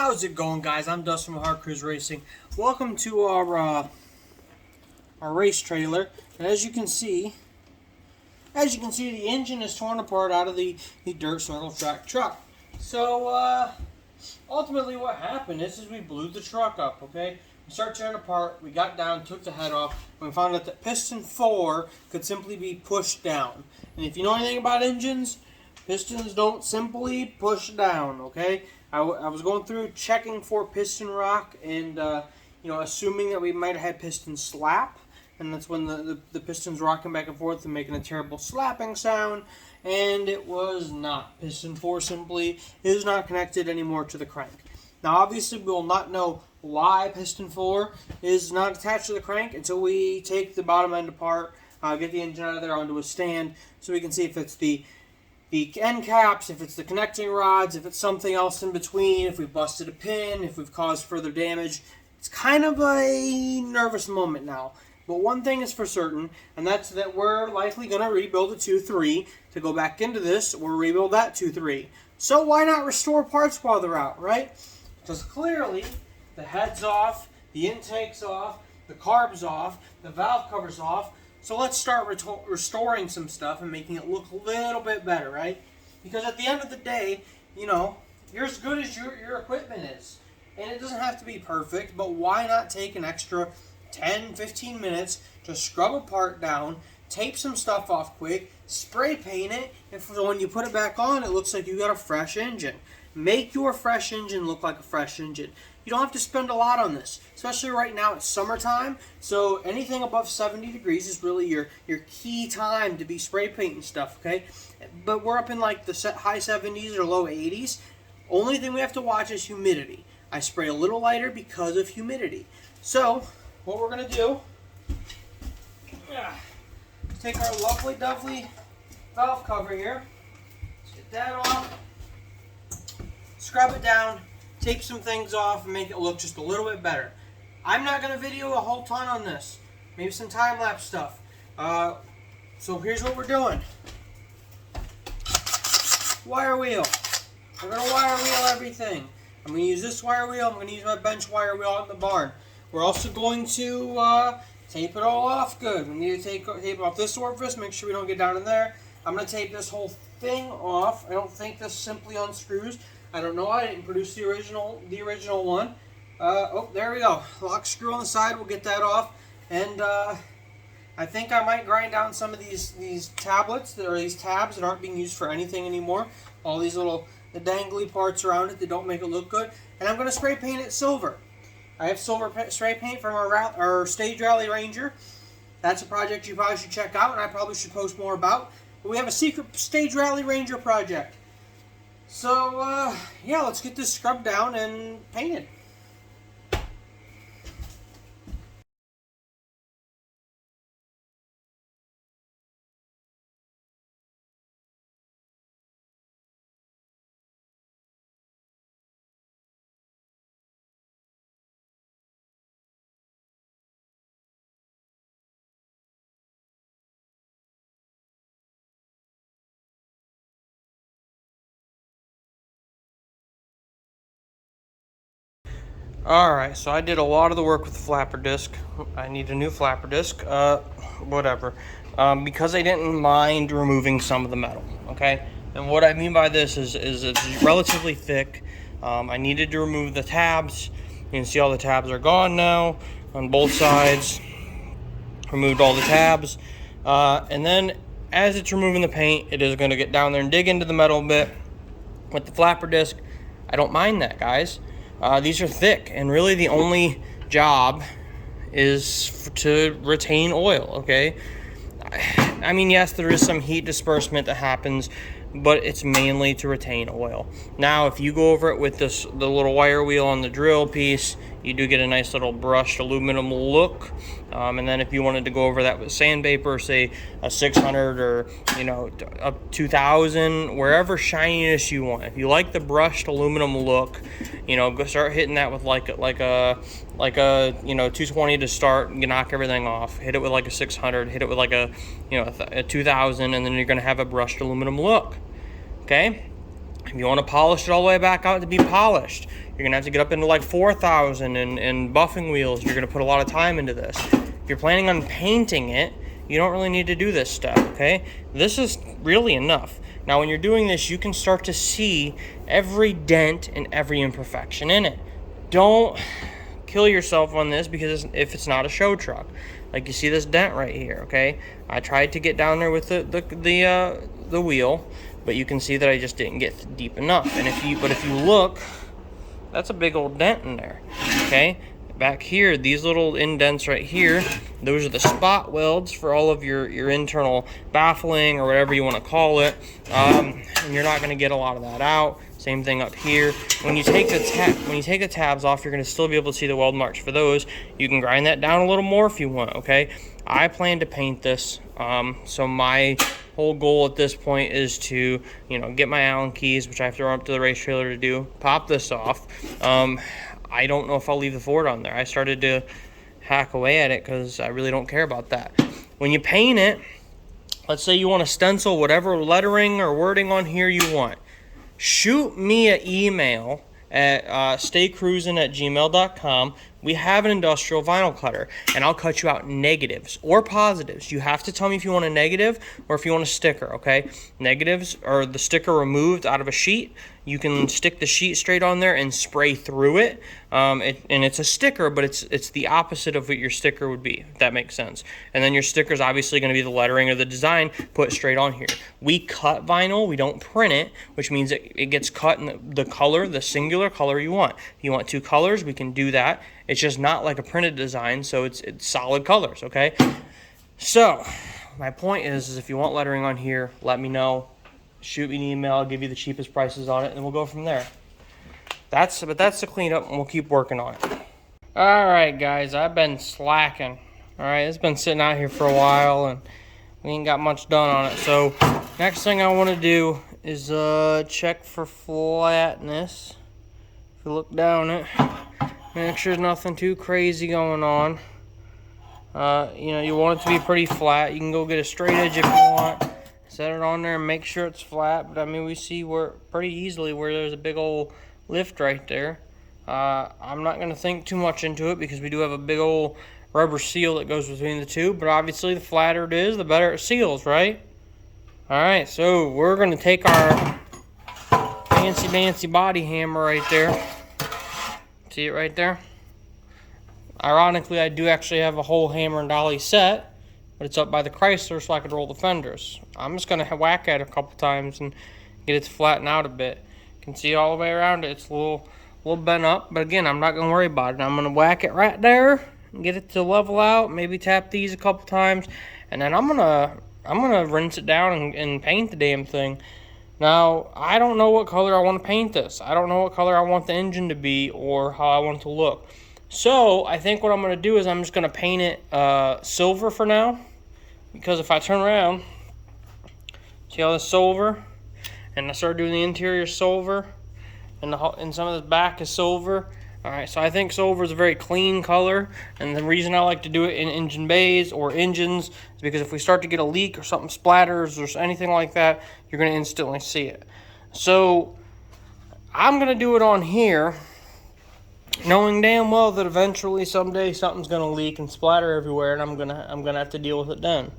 How's it going, guys? I'm Dustin from Hard Cruise Racing. Welcome to our race trailer. And as you can see, the engine is torn apart out of the dirt circle track truck. So ultimately, what happened is we blew the truck up. Okay, we started tearing apart. We got down, took the head off, and we found out that piston 4 could simply be pushed down. And if you know anything about engines, pistons don't simply push down. Okay. I was going through checking for piston rock and, assuming that we might have had piston slap. And that's when the piston's rocking back and forth and making a terrible slapping sound. And it was not. Piston 4 simply is not connected anymore to the crank. Now, obviously, we will not know why piston 4 is not attached to the crank until we take the bottom end apart, get the engine out of there onto a stand, so we can see if it's the end caps, if it's the connecting rods, if it's something else in between, if we've busted a pin, if we've caused further damage. It's kind of a nervous moment now. But one thing is for certain, and that's that we're likely going to rebuild a 2.3 to go back into this, or rebuild that 2.3. So why not restore parts while they're out, right? Because clearly, the head's off, the intake's off, the carb's off, the valve cover's off. So let's start restoring some stuff and making it look a little bit better, right? Because at the end of the day, you're as good as your equipment is. And it doesn't have to be perfect, but why not take an extra 10, 15 minutes to scrub a part down, tape some stuff off quick, spray paint it, and so when you put it back on, it looks like you got a fresh engine. Make your fresh engine look like a fresh engine. You don't have to spend a lot on this, especially right now. It's summertime, so anything above 70 degrees is really your key time to be spray painting stuff, okay? But we're up in like the high 70s or low 80s. Only thing we have to watch is humidity. I spray a little lighter because of humidity. So what we're going to do, take our lovely dovely valve cover here. Let's get that off. Scrub it down, take some things off, and make it look just a little bit better. I'm not going to video a whole ton on this. Maybe some time-lapse stuff. So here's what we're doing. Wire wheel. We're going to wire wheel everything. I'm going to use this wire wheel. I'm going to use my bench wire wheel out in the barn. We're also going to tape it all off good. We need to tape off this orifice, make sure we don't get down in there. I'm going to tape this whole thing off. I don't think this simply unscrews. I don't know. I didn't produce the original one. Oh, there we go. Lock screw on the side. We'll get that off. And I think I might grind down some of these tablets, or these tabs that aren't being used for anything anymore. All these little dangly parts around it that don't make it look good. And I'm going to spray paint it silver. I have silver spray paint from our Stage Rally Ranger. That's a project you probably should check out, and I probably should post more about. But we have a secret Stage Rally Ranger project. So, yeah, let's get this scrubbed down and painted. Alright, so I did a lot of the work with the flapper disc. I need a new flapper disc, whatever. Because I didn't mind removing some of the metal, okay? And what I mean by this is it's relatively thick. I needed to remove the tabs. You can see all the tabs are gone now on both sides. Removed all the tabs. And then as it's removing the paint, it is going to get down there and dig into the metal a bit. With the flapper disc, I don't mind that, guys. These are thick, and really the only job is to retain oil, okay? I mean, yes, there is some heat disbursement that happens, but it's mainly to retain oil. Now, if you go over it with the little wire wheel on the drill piece, you do get a nice little brushed aluminum look. And then if you wanted to go over that with sandpaper, say a 600 or a 2000, wherever shininess you want. If you like the brushed aluminum look, go start hitting that with like a 220 to start. You knock everything off. Hit it with like a 600. Hit it with like a 2000, and then you're gonna have a brushed aluminum look. Okay. If you want to polish it all the way back out to be polished, you're going to have to get up into like 4,000 and buffing wheels. You're going to put a lot of time into this. If you're planning on painting it, you don't really need to do this step, okay? This is really enough. Now, when you're doing this, you can start to see every dent and every imperfection in it. Don't kill yourself on this, because if it's not a show truck, like you see this dent right here, okay? I tried to get down there with the wheel, but you can see that I just didn't get deep enough. And if you look, that's a big old dent in there, okay? Back here, these little indents right here, those are the spot welds for all of your internal baffling or whatever you want to call it. And you're not going to get a lot of that out. Same thing up here. When you take the tabs off, you're going to still be able to see the weld marks for those. You can grind that down a little more if you want, okay? I plan to paint this, so my whole goal at this point is to, get my Allen keys, which I have to run up to the race trailer to do, pop this off. I don't know if I'll leave the Ford on there. I started to hack away at it because I really don't care about that. When you paint it, let's say you want to stencil whatever lettering or wording on here you want. Shoot me an email at staycruisin@gmail.com. We have an industrial vinyl cutter, and I'll cut you out negatives or positives. You have to tell me if you want a negative or if you want a sticker, okay? Negatives are the sticker removed out of a sheet. You can stick the sheet straight on there and spray through it. And it's a sticker, but it's the opposite of what your sticker would be, if that makes sense. And then your sticker is obviously going to be the lettering or the design put straight on here. We cut vinyl, we don't print it, which means it gets cut in the color, the singular color you want. If you want 2 colors, we can do that. It's just not like a printed design, so it's solid colors, okay? So, my point is if you want lettering on here, let me know. Shoot me an email, I'll give you the cheapest prices on it, and we'll go from there. But that's the cleanup, and we'll keep working on it. Alright, guys, I've been slacking. Alright, it's been sitting out here for a while, and we ain't got much done on it. So, next thing I want to do is check for flatness. If you look down it, make sure there's nothing too crazy going on. You want it to be pretty flat. You can go get a straight edge if you want. Set it on there and make sure it's flat. But I mean, we see pretty easily where there's a big old lift right there. I'm not going to think too much into it because we do have a big old rubber seal that goes between the two. But obviously, the flatter it is, the better it seals, right? Alright, so we're going to take our fancy dancy body hammer right there. See it right there? Ironically, I do actually have a whole hammer and dolly set, but it's up by the Chrysler so I could roll the fenders. I'm just going to whack at it a couple times and get it to flatten out a bit. You can see all the way around it. It's a little bent up, but again, I'm not going to worry about it. I'm going to whack it right there and get it to level out, maybe tap these a couple times, and then I'm going to rinse it down and paint the damn thing. Now, I don't know what color I want to paint this. I don't know what color I want the engine to be or how I want it to look. So, I think what I'm going to do is I'm just going to paint it silver for now. Because if I turn around, see all this silver? And I start doing the interior silver. And some of this back is silver. Alright, so I think silver is a very clean color. And the reason I like to do it in engine bays or engines is because if we start to get a leak or something splatters or anything like that, you're going to instantly see it. So, I'm going to do it on here, knowing damn well that eventually someday something's going to leak and splatter everywhere, and I'm gonna have to deal with it then.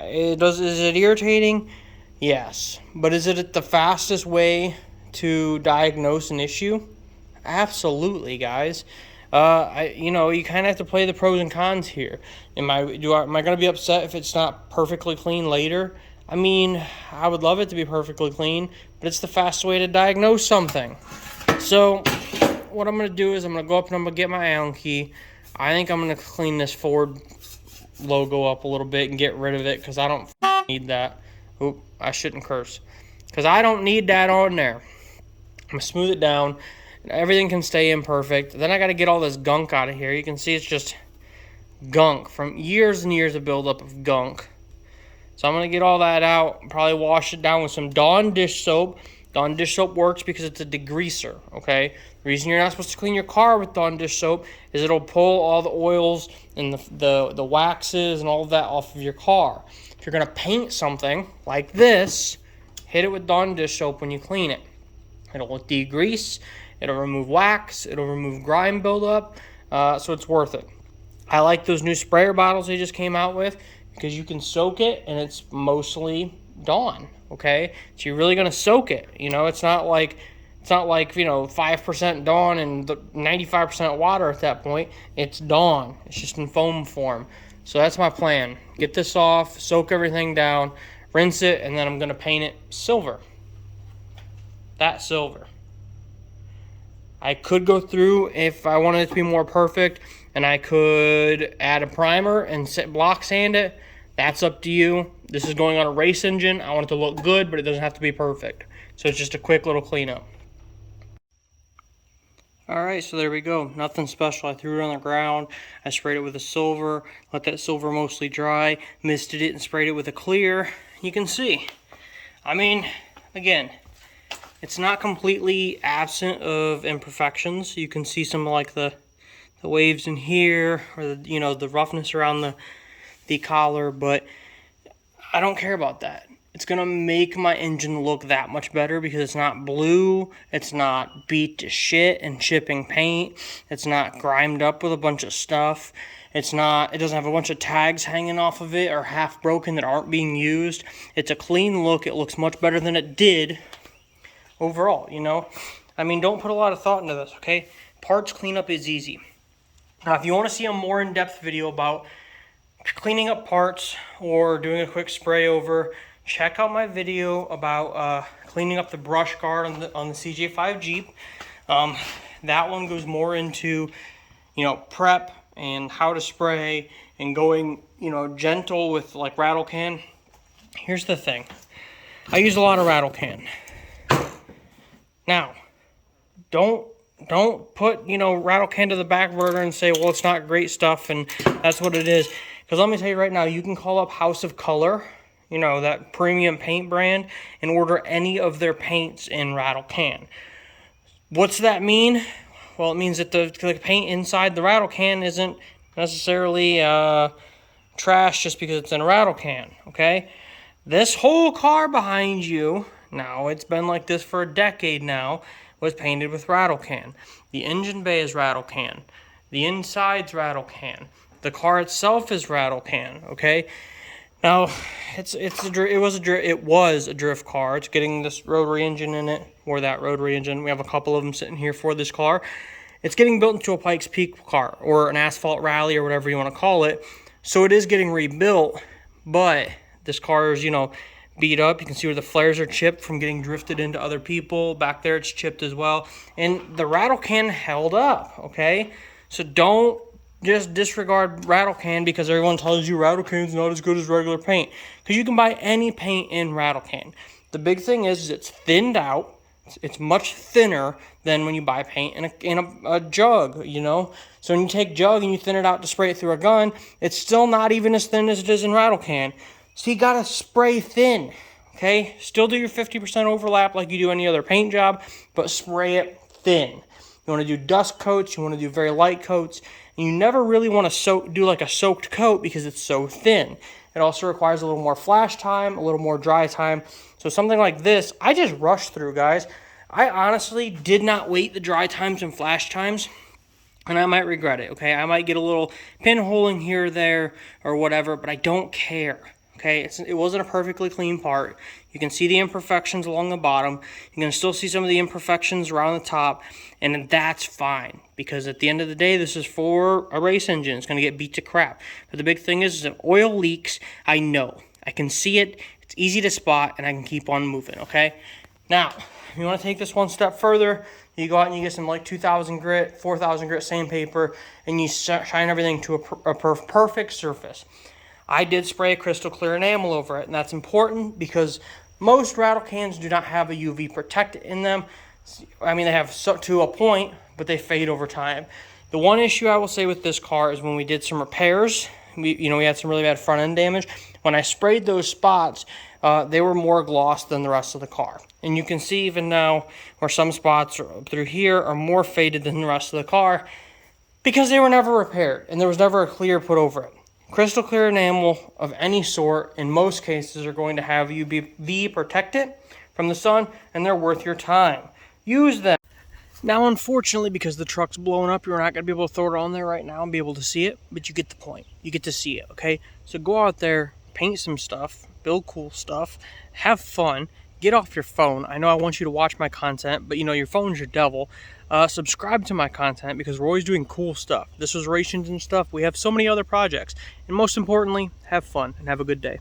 Is it irritating? Yes. But is it the fastest way to diagnose an issue? Absolutely, guys. You kind of have to play the pros and cons here. Am I going to be upset if it's not perfectly clean later? I mean, I would love it to be perfectly clean, but it's the fastest way to diagnose something. So, what I'm going to do is I'm going to go up and I'm going to get my Allen key. I think I'm going to clean this Ford logo up a little bit and get rid of it because I don't need that. Oop, I shouldn't curse. Because I don't need that on there. I'm going to smooth it down. Everything can stay imperfect. Then I got to get all this gunk out of here. You can see it's just gunk from years and years of buildup of gunk. So I'm going to get all that out. Probably wash it down with some Dawn dish soap. Dawn dish soap works because it's a degreaser, okay? The reason you're not supposed to clean your car with Dawn dish soap is it'll pull all the oils and the waxes and all of that off of your car. If you're going to paint something like this, hit it with Dawn dish soap when you clean it. It'll degrease, it'll remove wax, it'll remove grime buildup, so it's worth it. I like those new sprayer bottles they just came out with because you can soak it and it's mostly Dawn, okay? So you're really gonna soak it, you know, it's not like, you know, 5% Dawn and 95% water at that point. It's Dawn, it's just in foam form. So that's my plan. Get this off, soak everything down, rinse it, and then I'm gonna paint it silver. That silver. I could go through if I wanted it to be more perfect, and I could add a primer and block sand it. That's up to you. This is going on a race engine. I want it to look good, but it doesn't have to be perfect. So it's just a quick little cleanup. Alright, so there we go. Nothing special. I threw it on the ground. I sprayed it with a silver. Let that silver mostly dry. Misted it and sprayed it with a clear. You can see. I mean, again, it's not completely absent of imperfections. You can see some like the waves in here, or the, you know, the roughness around the collar, but I don't care about that. It's gonna make my engine look that much better because it's not blue, it's not beat to shit and chipping paint, it's not grimed up with a bunch of stuff, it doesn't have a bunch of tags hanging off of it or half broken that aren't being used. It's a clean look. It looks much better than it did overall, you know. I mean, don't put a lot of thought into this, okay? Parts cleanup is easy. Now, if you want to see a more in-depth video about cleaning up parts or doing a quick spray over, check out my video about cleaning up the brush guard on the CJ5 Jeep. That one goes more into, you know, prep and how to spray and going, you know, gentle with like rattle can. Here's the thing. I use a lot of rattle can. Now, don't put, you know, rattle can to the back burner and say, well, it's not great stuff and that's what it is. Because let me tell you right now, you can call up House of Color, you know, that premium paint brand, and order any of their paints in rattle can. What's that mean? Well, it means that the paint inside the rattle can isn't necessarily trash just because it's in a rattle can, okay? This whole car behind you, now it's been like this for a decade now, was painted with rattle can. The engine bay is rattle can. The inside's rattle can. The car itself is rattle can, okay? Now, it was a drift car. It's getting this rotary engine in it, or that rotary engine. We have a couple of them sitting here for this car. It's getting built into a Pikes Peak car, or an asphalt rally, or whatever you want to call it. So it is getting rebuilt, but this car is, you know, beat up. You can see where the flares are chipped from getting drifted into other people. Back there, it's chipped as well. And the rattle can held up, okay? So don't just disregard rattle can because everyone tells you rattle can's not as good as regular paint. Because you can buy any paint in rattle can. The big thing is it's thinned out. It's much thinner than when you buy paint in a jug, you know. So when you take jug and you thin it out to spray it through a gun, it's still not even as thin as it is in rattle can. So you gotta spray thin, okay? Still do your 50% overlap like you do any other paint job, but spray it thin. You wanna do dust coats, you wanna do very light coats, and you never really wanna do like a soaked coat because it's so thin. It also requires a little more flash time, a little more dry time. So something like this, I just rushed through, guys. I honestly did not wait the dry times and flash times, and I might regret it, okay? I might get a little pinholing here or there or whatever, but I don't care. Okay, it wasn't a perfectly clean part. You can see the imperfections along the bottom. You can still see some of the imperfections around the top, and that's fine because at the end of the day, this is for a race engine. It's going to get beat to crap. But the big thing is if oil leaks, I know. I can see it. It's easy to spot, and I can keep on moving, okay? Now, if you want to take this one step further, you go out and you get some like 2000 grit, 4000 grit sandpaper, and you shine everything to a perfect surface. I did spray a crystal clear enamel over it, and that's important because most rattle cans do not have a UV protectant in them. I mean, they have to a point, but they fade over time. The one issue I will say with this car is when we did some repairs, we had some really bad front end damage. When I sprayed those spots, they were more gloss than the rest of the car. And you can see even now where some spots through here are more faded than the rest of the car because they were never repaired and there was never a clear put over it. Crystal clear enamel of any sort, in most cases, are going to have UV protectant from the sun, and they're worth your time. use them. Now, unfortunately, because the truck's blowing up, you're not going to be able to throw it on there right now and be able to see it, but you get the point. You get to see it, okay? So go out there, paint some stuff, build cool stuff, have fun, get off your phone. I know I want you to watch my content, but you know, your phone's your devil. Subscribe to my content because we're always doing cool stuff. This was race engine stuff. We have so many other projects. And most importantly, have fun and have a good day.